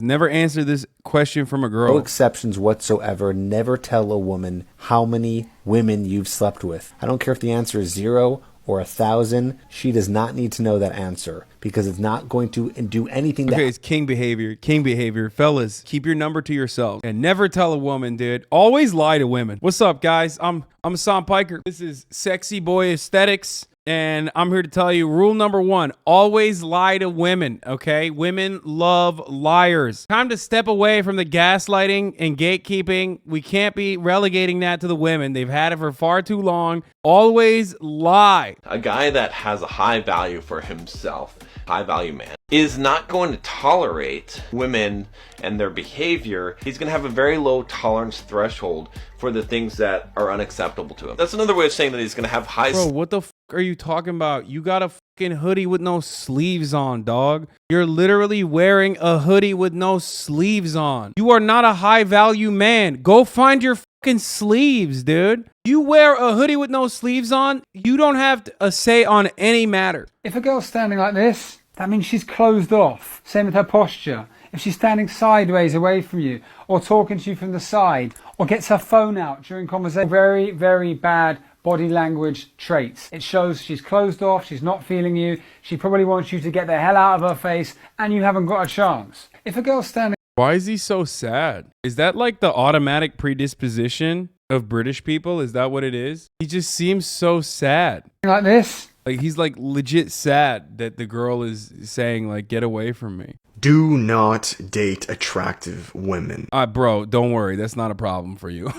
Never answer this question from a girl. No exceptions whatsoever. Never tell a woman how many women you've slept with. I don't care if the answer is 0 or 1,000. She does not need to know that answer because it's not going to do anything. Okay, it's king behavior. King behavior. Fellas, keep your number to yourself and never tell a woman, dude. Always lie to women. What's up, guys? I'm Hassan Piker. This is Sexy Boy Aesthetics. And I'm here to tell you rule number 1, always lie to women, okay? Women love liars. Time to step away from the gaslighting and gatekeeping. We can't be relegating that to the women. They've had it for far too long. Always lie. A guy that has a high value for himself, high value man, is not going to tolerate women and their behavior. He's going to have a very low tolerance threshold for the things that are unacceptable to him. That's another way of saying that he's going to have high... Bro, what the f are you talking about? You got a fucking hoodie with no sleeves on, dog. You're literally wearing a hoodie with no sleeves on. You are not a high value man. Go find your fucking sleeves, dude. You wear a hoodie with no sleeves on, you don't have a say on any matter. If a girl's standing like this, that means she's closed off. Same with her posture. If she's standing sideways away from you, or talking to you from the side, or gets her phone out during conversation, very, very bad body language traits. It shows she's closed off, she's not feeling you, she probably wants you to get the hell out of her face, and you haven't got a chance. If a girl's standing... Why is he so sad? Is that like the automatic predisposition of British people? Is that what it is? He just seems so sad. Like this? Like he's like legit sad that the girl is saying like, get away from me. Do not date attractive women. Bro, don't worry. That's not a problem for you.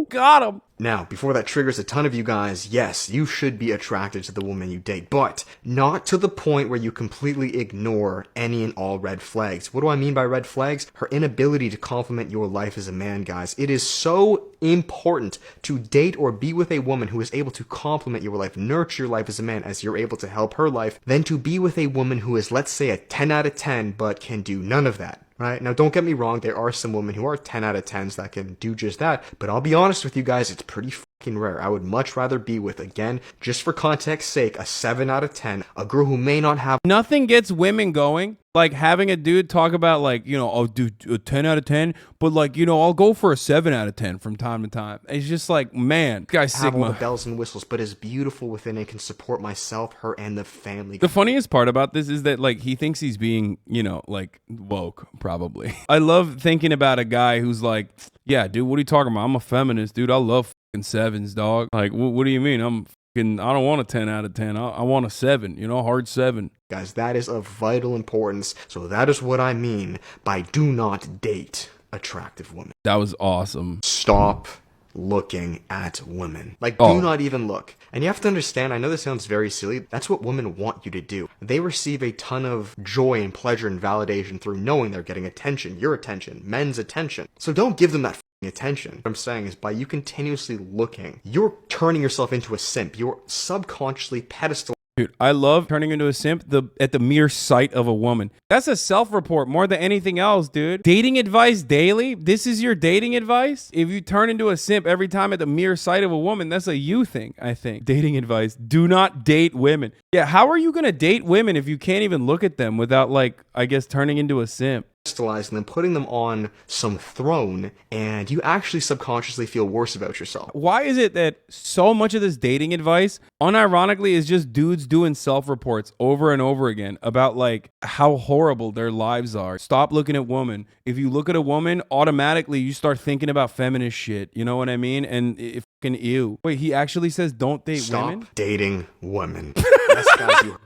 Got him. Now, before that triggers a ton of you guys, yes, you should be attracted to the woman you date, but not to the point where you completely ignore any and all red flags. What do I mean by red flags? Her inability to compliment your life as a man, guys. It is so important to date or be with a woman who is able to compliment your life, nurture your life as a man as you're able to help her life, than to be with a woman who is, let's say, a 10 out of 10, but can do none of that. Right? Now, don't get me wrong, there are some women who are 10 out of 10s that can do just that, but I'll be honest with you guys, it's pretty fucking rare. I would much rather be with, again, just for context's sake, a 7 out of 10, a girl who may not have... Nothing gets women going like having a dude talk about like, you know, oh dude, a 10 out of 10, but like, you know, I'll go for a 7 out of 10 from time to time. It's just like, man, guy's have Sigma. all the bells and whistles, but is beautiful within and can support myself, her, and the family. The funniest part about this is that like he thinks he's being, you know, like woke, probably. I love thinking about a guy who's like, yeah, dude, what are you talking about? I'm a feminist, dude. I love fucking 7s, dog. Like, what do you mean? I don't want a 10 out of 10. I want a 7, you know, hard 7. Guys, that is of vital importance. So that is what I mean by do not date attractive women. That was awesome. Stop looking at women. Like, do not even look. And you have to understand, I know this sounds very silly, that's what women want you to do. They receive a ton of joy and pleasure and validation through knowing they're getting attention, your attention, men's attention. So don't give them that attention. What I'm saying is by you continuously looking, you're turning yourself into a simp. You're subconsciously pedestal. Dude, I love turning into a simp at the mere sight of a woman. That's a self-report more than anything else, dude. Dating advice daily? This is your dating advice? If you turn into a simp every time at the mere sight of a woman, that's a you thing, I think. Dating advice. Do not date women. Yeah, how are you going to date women if you can't even look at them without, like, I guess, turning into a simp? Crystallizing them, putting them on some throne, and you actually subconsciously feel worse about yourself. Why is it that so much of this dating advice, unironically, is just dudes doing self-reports over and over again about like how horrible their lives are? Stop looking at women. If you look at a woman, automatically you start thinking about feminist shit. You know what I mean? And it fucking ew. Wait, he actually says don't date women? Stop dating women. Yes,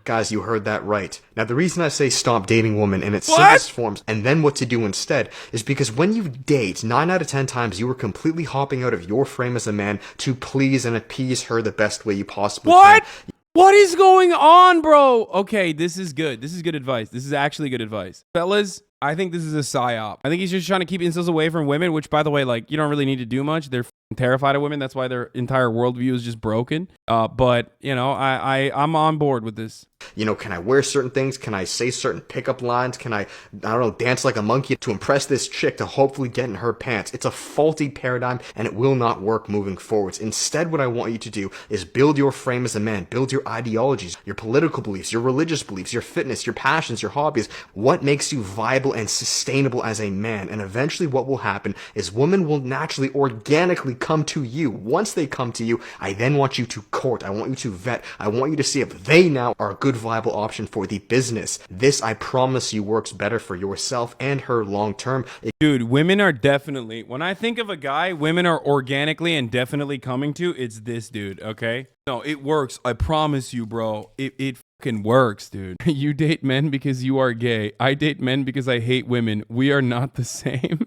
guys, you heard that right. Now, the reason I say stop dating women in its simplest forms, and then what to do instead, is because when you date, 9 out of 10 times you are completely hopping out of your frame as a man to please and appease her the best way you possibly can. What is going on, bro? Okay, this is good. This is good advice. This is actually good advice. Fellas, I think this is a psyop. I think he's just trying to keep incels away from women, which, by the way, like, you don't really need to do much. They're terrified of women. That's why their entire worldview is just broken. But you know, I'm on board with this. You know, can I wear certain things? Can I say certain pickup lines? Can I don't know, dance like a monkey to impress this chick to hopefully get in her pants? It's a faulty paradigm and it will not work moving forwards. Instead, what I want you to do is build your frame as a man, build your ideologies, your political beliefs, your religious beliefs, your fitness, your passions, your hobbies, what makes you viable and sustainable as a man. And eventually what will happen is women will naturally, organically come to you. Once they come to you, I then want you to court. I want you to vet. I want you to see if they now are a good viable option for the business. This, I promise you, works better for yourself and her long term. Dude, women are definitely, when I think of a guy, women are organically and definitely coming to, it's this dude, okay? No, it works. I promise you, bro. It fucking works, dude. You date men because you are gay. I date men because I hate women. We are not the same.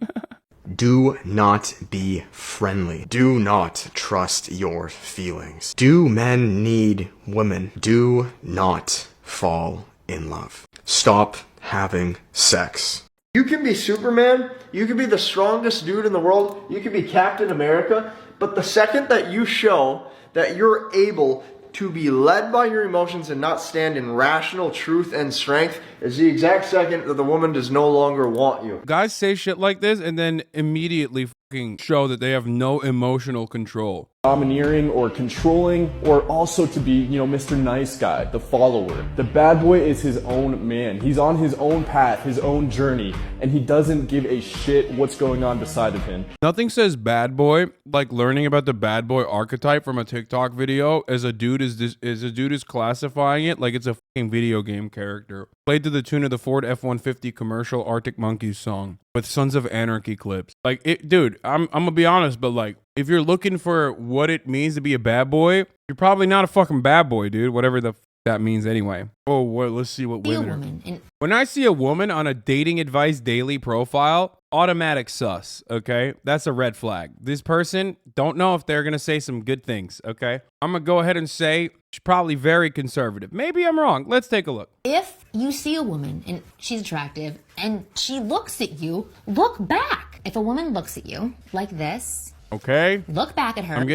Do not be friendly. Do not trust your feelings. Do men need women? Do not fall in love. Stop having sex. You can be Superman, you can be the strongest dude in the world, you can be Captain America, but the second that you show that you're able to be led by your emotions and not stand in rational truth and strength is the exact second that the woman does no longer want you. Guys say shit like this and then immediately fucking show that they have no emotional control. Domineering or controlling, or also to be, you know, Mr. Nice Guy, the follower. The bad boy is his own man. He's on his own path, his own journey, and he doesn't give a shit what's going on beside of him. Nothing says bad boy like learning about the bad boy archetype from a TikTok video as a dude is classifying it like it's a fucking video game character. Played to the tune of the Ford F-150 commercial Arctic Monkeys song with Sons of Anarchy clips. Like, it, dude, I'm gonna be honest, but like, if you're looking for what it means to be a bad boy, you're probably not a fucking bad boy, dude. Whatever the that means anyway. Oh, well, let's see what women are. When I see a woman on a dating advice daily profile, automatic sus, okay? That's a red flag. This person, don't know if they're gonna say some good things, okay? I'm gonna go ahead and say she's probably very conservative. Maybe I'm wrong. Let's take a look. If you see a woman and she's attractive and she looks at you, look back. If a woman looks at you like this, okay, look back at her. I'm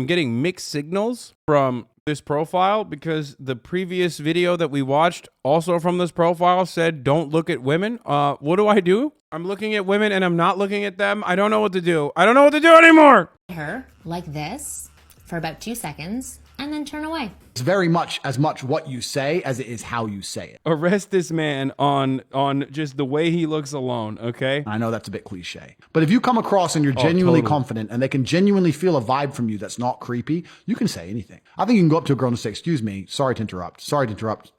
getting mixed signals from this profile because the previous video that we watched also from this profile said don't look at women. What do? I'm looking at women and I'm not looking at them. I don't know what to do. I don't know what to do anymore. Her like this for about 2 seconds and then turn away. It's very much as much what you say as it is how you say it. Arrest this man on just the way he looks alone, okay? I know that's a bit cliche. But if you come across and you're genuinely confident and they can genuinely feel a vibe from you that's not creepy, you can say anything. I think you can go up to a girl and say, excuse me, sorry to interrupt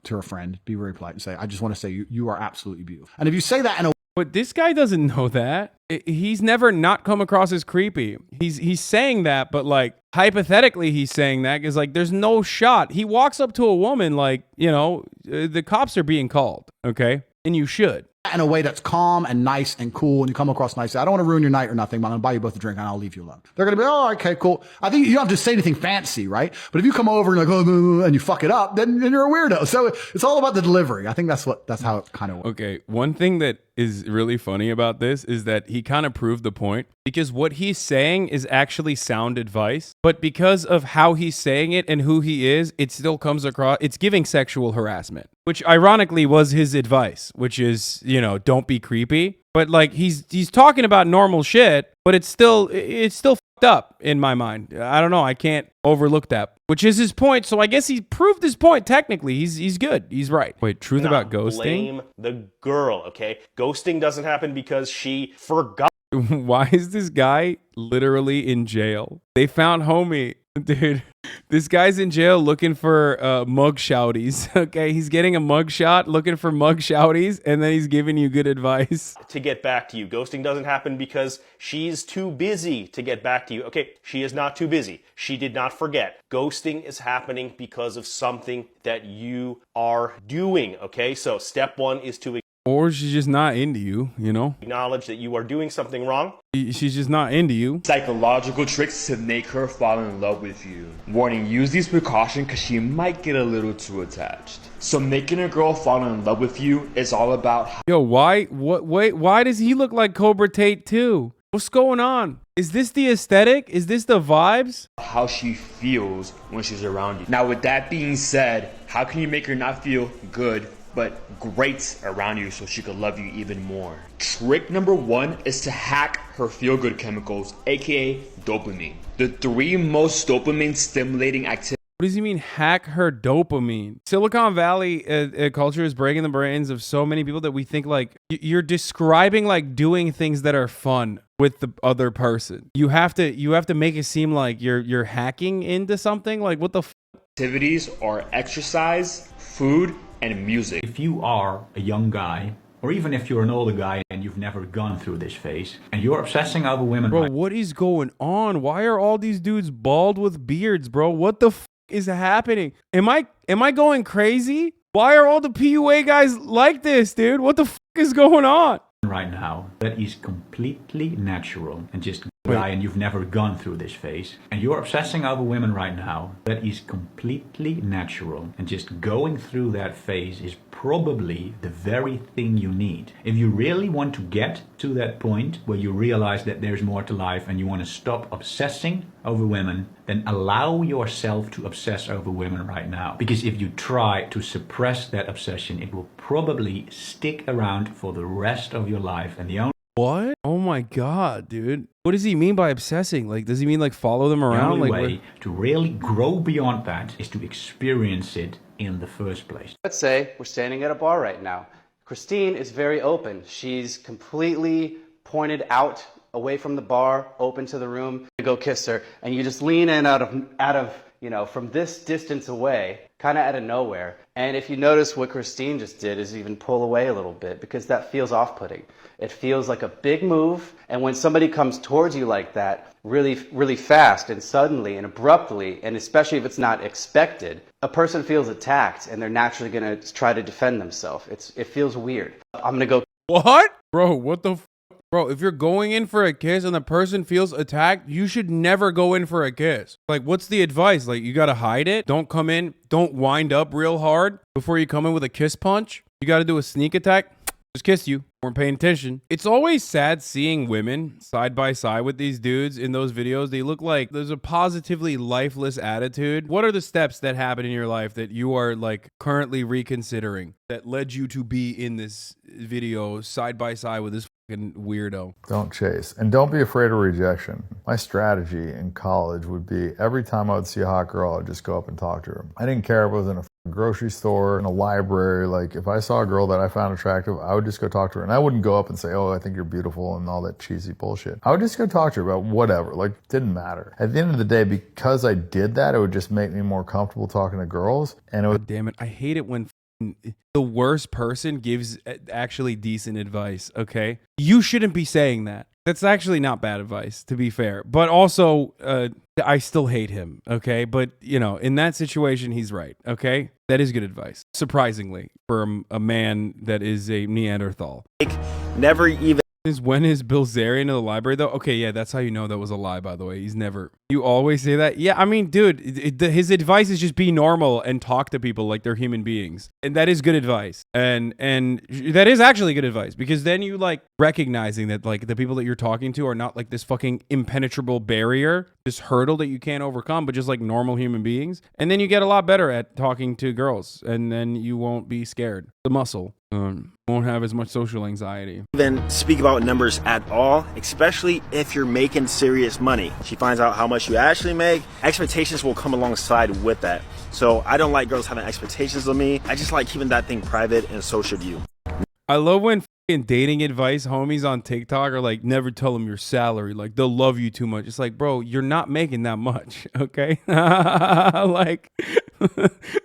to a friend, be very polite and say, I just want to say you are absolutely beautiful. And if you say that in a But this guy doesn't know that. He's never not come across as creepy. He's saying that, but like hypothetically he's saying that because like there's no shot. He walks up to a woman like, you know, the cops are being called, okay? And you should. In a way that's calm and nice and cool, and you come across nicely. I don't want to ruin your night or nothing, but I'm going to buy you both a drink and I'll leave you alone. They're going to be, oh, okay, cool. I think you don't have to say anything fancy, right? But if you come over and like, oh, and you fuck it up, then you're a weirdo. So it's all about the delivery. I think that's how it kind of works. Okay, one thing that is really funny about this is that he kind of proved the point because what he's saying is actually sound advice, but because of how he's saying it and who he is, it still comes across, it's giving sexual harassment, which ironically was his advice, which is, you know, don't be creepy. But like he's talking about normal shit, but it's still fucked up in my mind. I don't know. I can't overlook that, which is his point. So I guess he proved his point. Technically, he's good. He's right. Wait, truth about ghosting? Blame the girl, okay? Ghosting doesn't happen because she forgot. Why is this guy literally in jail? They found homie. Dude, this guy's in jail looking for mug shouties. Okay, he's getting a mug shot, looking for mug shouties, and then he's giving you good advice. To get back to you. Ghosting doesn't happen because she's too busy to get back to you. Okay, she is not too busy. She did not forget. Ghosting is happening because of something that you are doing, okay? So step one is to or she's just not into you, you know? acknowledge that you are doing something wrong. She's just not into you. Psychological tricks to make her fall in love with you. Warning, use these precautions because she might get a little too attached. So making a girl fall in love with you is all about... Yo, why does he look like Cobra Tate too? What's going on? Is this the aesthetic? Is this the vibes? How she feels when she's around you. Now, with that being said, how can you make her not feel good but great around you so she could love you even more? Trick number 1 is to hack her feel-good chemicals, aka dopamine. The 3 most dopamine stimulating activities. What does he mean, hack her dopamine? Silicon Valley culture is breaking the brains of so many people that we think like you're describing like doing things that are fun with the other person. You have to make it seem like you're hacking into something. Like what the Activities are exercise, food, and music. If you are a young guy, or even if you're an older guy and you've never gone through this phase, and you're obsessing over women, bro, what is going on? Why are all these dudes bald with beards, bro? What the is happening? Am I going crazy? Why are all the PUA guys like this, dude? What the is going on right now? That is completely natural and just guy, and you've never gone through this phase, and you're obsessing over women right now. That is completely natural, and just going through that phase is probably the very thing you need. If you really want to get to that point where you realize that there's more to life and you want to stop obsessing over women, then allow yourself to obsess over women right now. Because if you try to suppress that obsession, it will probably stick around for the rest of your life. And the only what? Oh my God, dude. What does he mean by obsessing? Like, does he mean like follow them around? The only like, way to really grow beyond that is to experience it in the first place. Let's say we're standing at a bar right now. Christine is very open. She's completely pointed out away from the bar, open to the room. You go kiss her, and you just lean in out of you know, from this distance away, kind of out of nowhere. And if you notice what Christine just did is even pull away a little bit, because that feels off-putting. It feels like a big move, and when somebody comes towards you like that, really, really fast and suddenly and abruptly, and especially if it's not expected, a person feels attacked and they're naturally going to try to defend themselves. It feels weird. I'm going to go. What? Bro, what the Bro, if you're going in for a kiss and the person feels attacked, you should never go in for a kiss. Like, what's the advice? Like, you gotta hide it? Don't come in, don't wind up real hard before you come in with a kiss punch? You gotta do a sneak attack? Just kissed you. Weren't paying attention. It's always sad seeing women side by side with these dudes in those videos. They look like there's a positively lifeless attitude. What are the steps that happen in your life that you are like currently reconsidering that led you to be in this video side by side with this fucking weirdo? Don't chase, and don't be afraid of rejection. My strategy in college would be every time I would see a hot girl, I'd just go up and talk to her. I didn't care if it was in a grocery store, in a library. Like, if I saw a girl that I found attractive, I would just go talk to her. And I wouldn't go up and say, oh, I think you're beautiful and all that cheesy bullshit. I would just go talk to her about whatever. Like, it didn't matter. At the end of the day, because I did that, it would just make me more comfortable talking to girls. And it would, damn it, I hate it when the worst person gives actually decent advice, okay? You shouldn't be saying that. That's actually not bad advice, to be fair. But also, I still hate him, okay? But, you know, in that situation, he's right, okay? That is good advice, surprisingly, for a man that is a Neanderthal. Never even... When is Bilzerian in the library, though? Okay, yeah, that's how you know that was a lie, by the way. He's never... You always say that? Yeah, I mean, dude, his advice is just be normal and talk to people like they're human beings. And that is good advice. And that is actually good advice, because then you, like, recognizing that, like, the people that you're talking to are not, like, this fucking impenetrable barrier, this hurdle that you can't overcome, but just, like, normal human beings. And then you get a lot better at talking to girls, and then you won't be scared. The muscle. Won't have as much social anxiety. Even speak about numbers at all, especially if you're making serious money. She finds out how much you actually make. Expectations will come alongside with that. So I don't like girls having expectations of me. I just like keeping that thing private, and so should you. I love when dating advice homies on TikTok are like, never tell them your salary. Like, they'll love you too much. It's like, bro, you're not making that much, okay? Like,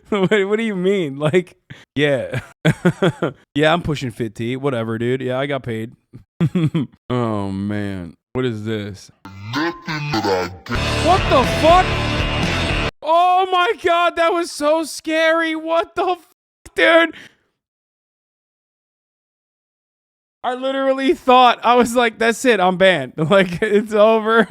what do you mean? Like, yeah. Yeah, I'm pushing 50. Whatever, dude. Yeah, I got paid. Oh, man. What is this? What the fuck? Oh, my God. That was so scary. What the fuck, dude? I literally thought, I was like, that's it, I'm banned. Like, it's over.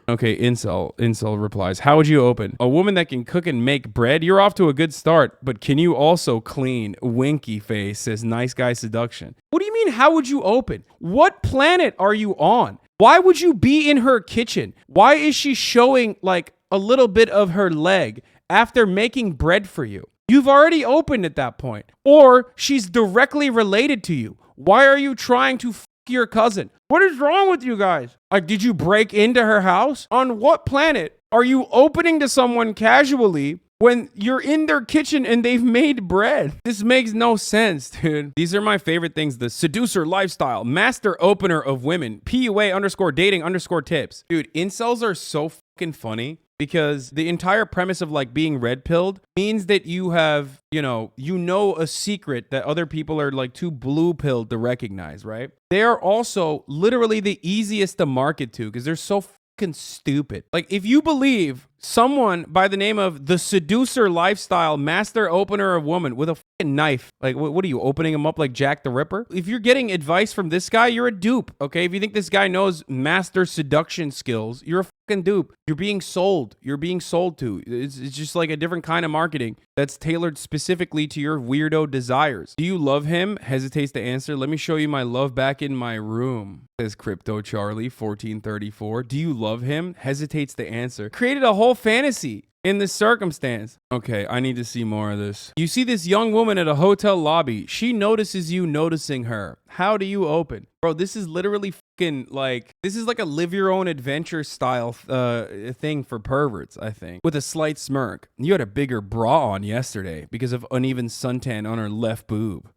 Okay, incel replies, how would you open? A woman that can cook and make bread? You're off to a good start, but can you also clean? Winky face says nice guy seduction. What do you mean, how would you open? What planet are you on? Why would you be in her kitchen? Why is she showing like a little bit of her leg after making bread for you? You've already opened at that point. Or she's directly related to you. Why are you trying to your cousin? What is wrong with you guys? Like, did you break into her house? On what planet are you opening to someone casually when you're in their kitchen and they've made bread? This makes no sense, dude. These are my favorite things. The seducer lifestyle, master opener of women, PUA_dating_tips. Dude, incels are so fucking funny. Because the entire premise of like being red pilled means that you have, you know a secret that other people are like too blue pilled to recognize, right? They are also literally the easiest to market to because they're so fucking stupid. Like if you believe someone by the name of the seducer lifestyle master opener of woman with a fucking knife, like what are you, opening him up like Jack the Ripper? If you're getting advice from this guy, you're a dupe, okay? If you think this guy knows master seduction skills, you're a fucking dupe. You're being sold. You're being sold to. It's just like a different kind of marketing that's tailored specifically to your weirdo desires. Do you love him? Hesitates to answer. Let me show you my love back in my room, says Crypto Charlie 1434. Do you love him? Hesitates to answer. Created a whole fantasy in this circumstance. Okay, I need to see more of this. You see this young woman at a hotel lobby. She notices you noticing her. How do you open? Bro, this is literally fucking like, this is like a live your own adventure style thing for perverts, I think. With a slight smirk. You had a bigger bra on yesterday because of uneven suntan on her left boob.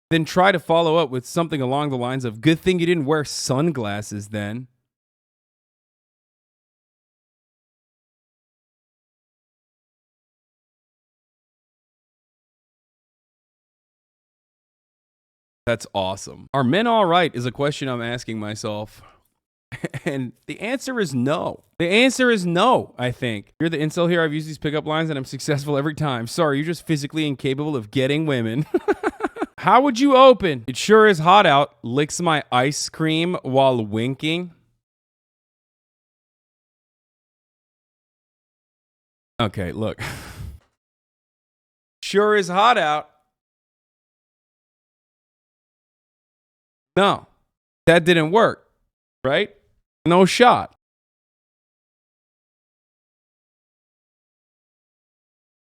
Then try to follow up with something along the lines of, good thing you didn't wear sunglasses then. That's awesome. Are men all right is a question I'm asking myself. And the answer is no. The answer is no, I think. You're the incel here. I've used these pickup lines and I'm successful every time. Sorry, you're just physically incapable of getting women. How would you open? It sure is hot out. Licks my ice cream while winking. Okay, look. Sure is hot out. No, that didn't work, right? No shot.